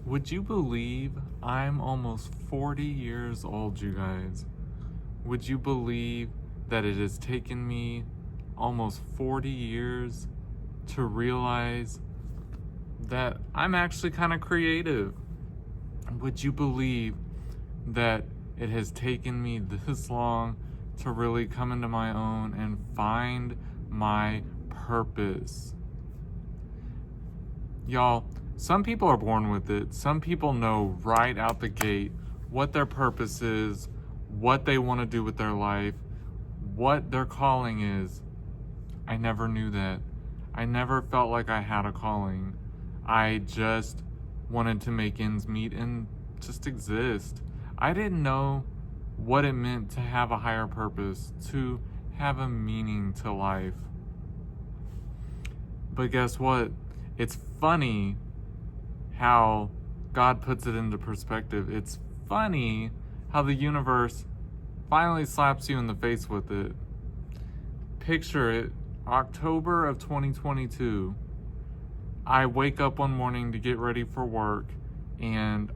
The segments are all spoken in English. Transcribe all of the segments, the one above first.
Would you believe I'm almost 40 years old, you guys? Would you believe that it has taken me almost 40 years to realize that I'm actually kind of creative? Would you believe that it has taken me this long to really come into my own and find my purpose? Y'all, some people are born with it. Some people know right out the gate what their purpose is, what they want to do with their life, what their calling is. I never knew that. I never felt like I had a calling. I just wanted to make ends meet and just exist. I didn't know what it meant to have a higher purpose, to have a meaning to life. But guess what? It's funny how God puts it into perspective. It's funny how the universe finally slaps you in the face with it. Picture it, October of 2022. I wake up one morning to get ready for work and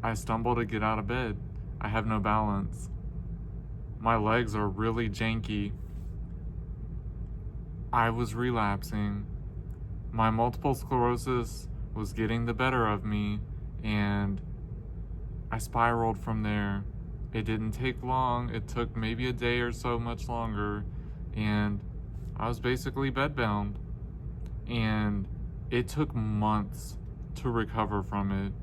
I stumble to get out of bed. I have no balance. My legs are really janky. I was relapsing. My multiple sclerosis was getting the better of me, and I spiraled from there. It didn't take long. It took maybe a day or so, much longer, and I was basically bedbound. And it took months to recover from it.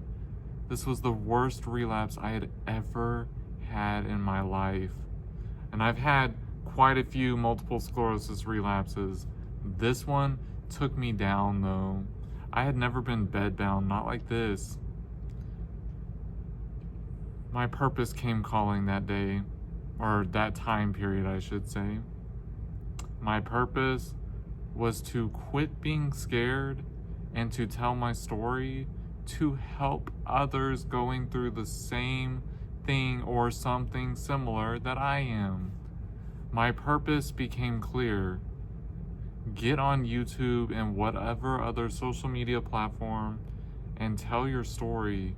This was the worst relapse I had ever had in my life. And I've had quite a few multiple sclerosis relapses. This one took me down though. I had never been bedbound, not like this. My purpose came calling that day, or that time period, I should say. My purpose was to quit being scared and to tell my story, to help others going through the same thing or something similar that I am. My purpose became clear. Get on YouTube and whatever other social media platform and tell your story.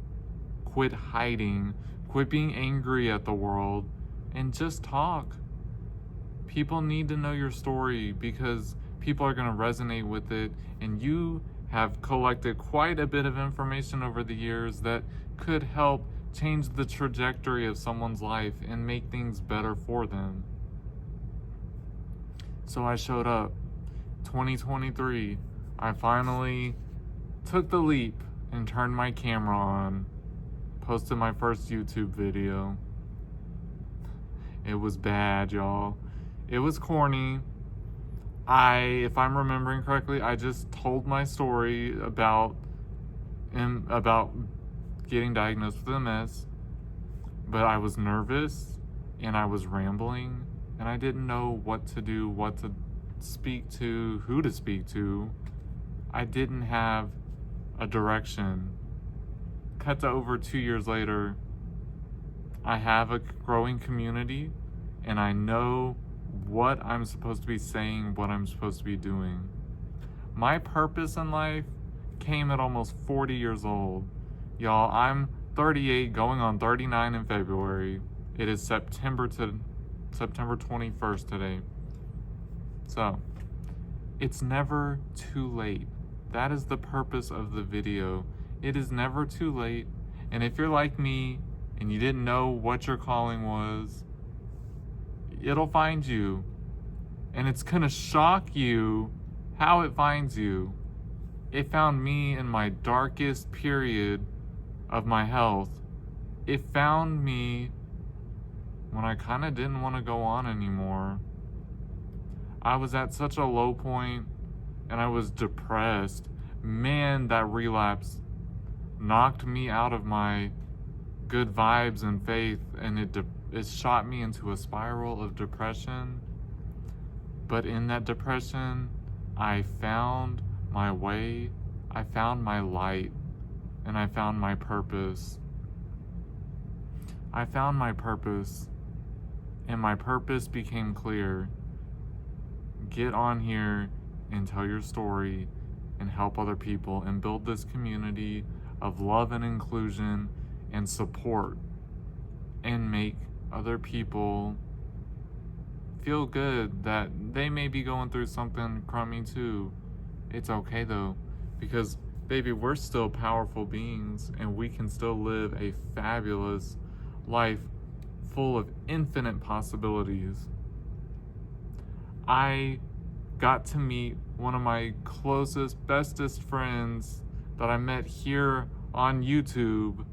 Quit hiding, quit being angry at the world, and just talk. People need to know your story because people are going to resonate with it, and you have collected quite a bit of information over the years that could help change the trajectory of someone's life and make things better for them. So I showed up. 2023, I finally took the leap and turned my camera on, posted my first YouTube video. It was bad, y'all. It was corny. If I'm remembering correctly, I just told my story about getting diagnosed with MS, but I was nervous and I was rambling and I didn't know what to do, what to speak to, who to speak to. I didn't have a direction. Cut to over 2 years later, I have a growing community and I know what I'm supposed to be saying, what I'm supposed to be doing. My purpose in life came at almost 40 years old. Y'all, I'm 38 going on 39 in February. It is September 21st today. So, it's never too late. That is the purpose of the video. It is never too late. And if you're like me and you didn't know what your calling was, it'll find you. And it's gonna shock you how it finds you. It found me in my darkest period of my health. It found me when I kind of didn't want to go on anymore. I was at such a low point and I was depressed. Man, that relapse knocked me out of my good vibes and faith, and it shot me into a spiral of depression. But in that depression, I found my way, I found my light, and I found my purpose. I found my purpose, and my purpose became clear. Get on here and tell your story and help other people and build this community of love and inclusion and support, and make other people feel good that they may be going through something crummy too. It's okay though, because baby, we're still powerful beings and we can still live a fabulous life full of infinite possibilities. I got to meet one of my closest, bestest friends that I met here on YouTube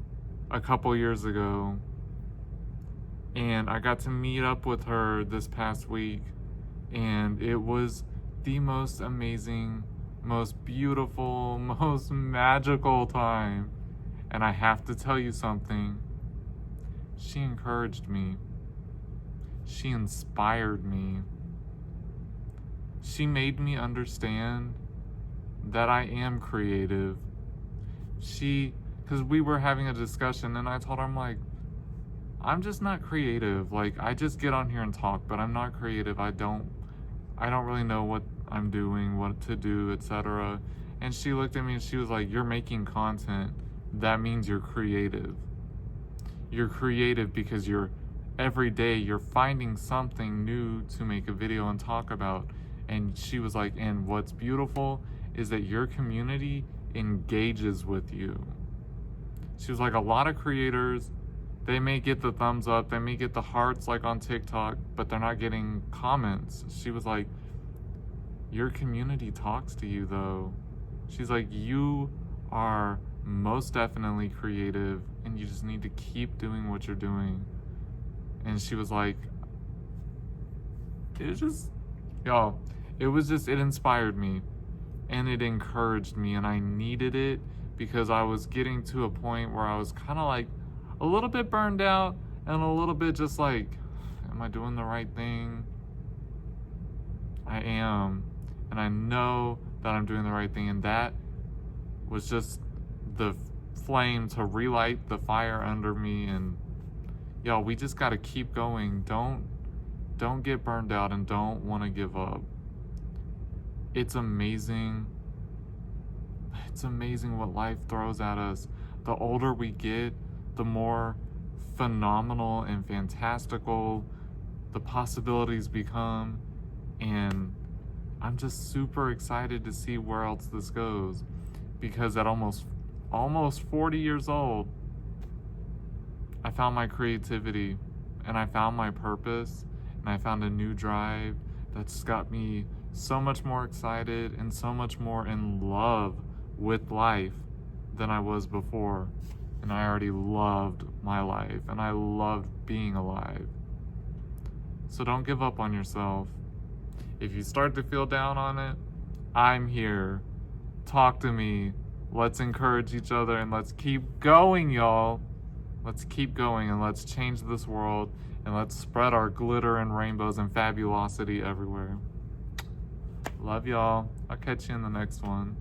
a couple years ago. And I got to meet up with her this past week, and it was the most amazing, most beautiful, most magical time. And I have to tell you something. She encouraged me. She inspired me. She made me understand that I am creative. Because we were having a discussion, and I told her, I'm like, I'm just not creative. Like, I just get on here and talk, but I'm not creative. I don't really know what I'm doing, what to do, etc. And she looked at me and she was like, you're making content. That means you're creative. You're creative because every day you're finding something new to make a video and talk about. And she was like, and what's beautiful is that your community engages with you. She was like, a lot of creators, they may get the thumbs up, they may get the hearts like on TikTok, but they're not getting comments. She was like, your community talks to you though. She's like, you are most definitely creative and you just need to keep doing what you're doing. And she was like, it inspired me and it encouraged me, and I needed it because I was getting to a point where I was kind of like a little bit burned out and a little bit just like, am I doing the right thing? I am, and I know that I'm doing the right thing, and that was just the flame to relight the fire under me. And y'all, we just got to keep going. Don't get burned out and don't want to give up. It's amazing. It's amazing what life throws at us. The older we get, the more phenomenal and fantastical the possibilities become. And I'm just super excited to see where else this goes, because at almost 40 years old, I found my creativity and I found my purpose and I found a new drive that's got me so much more excited and so much more in love with life than I was before. And I already loved my life and I loved being alive. So don't give up on yourself. If you start to feel down on it, I'm here. Talk to me. Let's encourage each other and let's keep going, y'all. Let's keep going and let's change this world and let's spread our glitter and rainbows and fabulosity everywhere. Love y'all. I'll catch you in the next one.